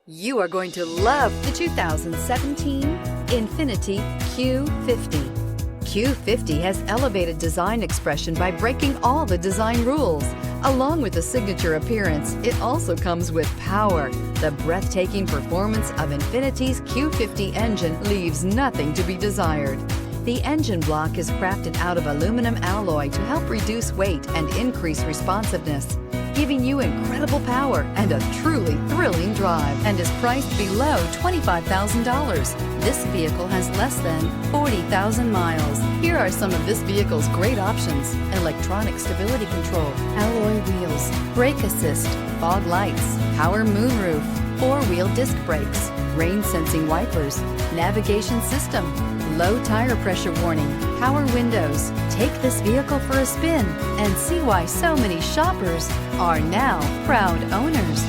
You are going to love the 2017 Infiniti Q50. Q50 has elevated design expression by breaking all the design rules. Along with a signature appearance, it also comes with power. The breathtaking performance of Infiniti's Q50 engine leaves nothing to be desired. The engine block is crafted out of aluminum alloy to help reduce weight and increase responsiveness, giving you incredible power and a truly thrilling drive, and is priced below $25,000. This vehicle has less than 40,000 miles. Here are some of this vehicle's great options: electronic stability control, alloy wheels, brake assist, fog lights, power moonroof, four-wheel disc brakes, rain sensing wipers, navigation system, low tire pressure warning, power windows. Take this vehicle for a spin and see why so many shoppers are now proud owners.